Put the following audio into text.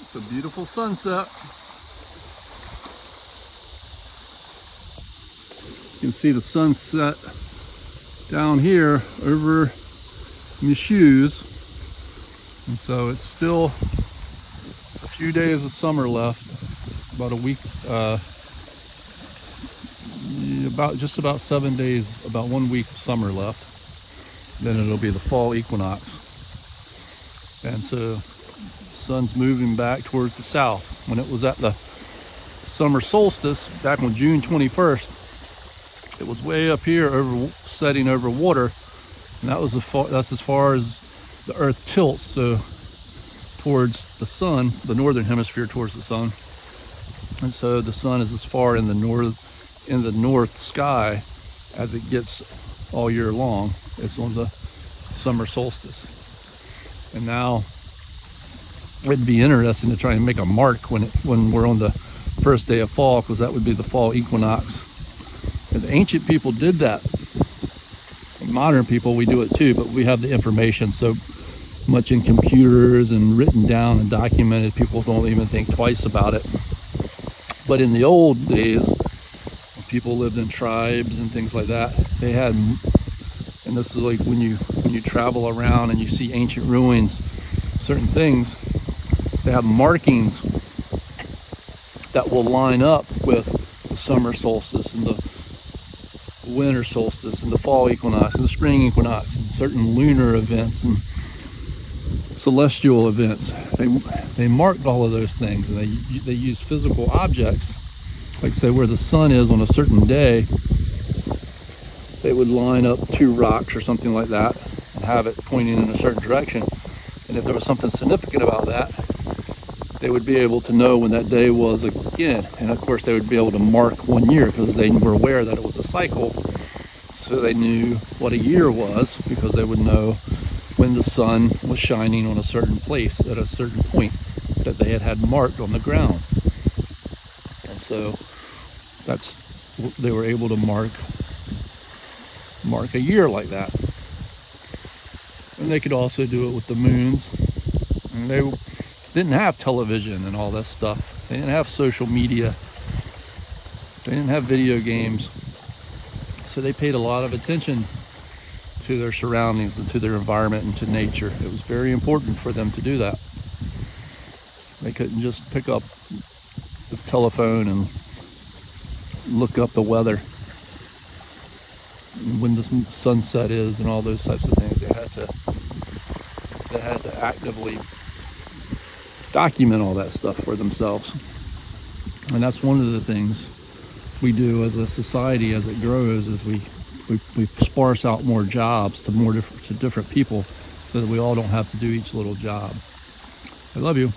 It's a beautiful sunset. You can see the sunset down here over my shoes. And so it's still a few days of summer left, about a week, just about 7 days, about 1 week of summer left. Then it'll be the fall equinox. And so the sun's moving back towards the south. When it was at the summer solstice back on June 21st, it was way up here setting over water, and that's as far as the earth tilts, so towards the sun, the northern hemisphere towards the sun. And so the sun is as far in the north sky as it gets all year long. It's on the summer solstice. And now it'd be interesting to try and make a mark when we're on the first day of fall, because that would be the fall equinox. And the ancient people did that. Modern people, we do it too, but we have the information so much in computers and written down and documented, people don't even think twice about it. But in the old days, when people lived in tribes and things like that, they had, and this is like when you travel around and you see ancient ruins, certain things, they have markings that will line up with the summer solstice and the winter solstice and the fall equinox and the spring equinox and certain lunar events and celestial events. They marked all of those things, and they used physical objects, like say where the sun is on a certain day. They would line up two rocks or something like that and have it pointing in a certain direction. And if there was something significant about that, they would be able to know when that day was again. And of course they would be able to mark 1 year because they were aware that it was a cycle. So they knew what a year was because they would know when the sun was shining on a certain place at a certain point that they had marked on the ground. And so they were able to mark a year like that. And they could also do it with the moons. And they didn't have television and all that stuff. They didn't have social media. They didn't have video games. So they paid a lot of attention to their surroundings and to their environment and to nature. It was very important for them to do that. They couldn't just pick up the telephone and look up the weather, when the sunset is and all those types of things. They had to actively document all that stuff for themselves. And that's one of the things we do as a society as it grows, is we sparse out more jobs to different people so that we all don't have to do each little job. I love you.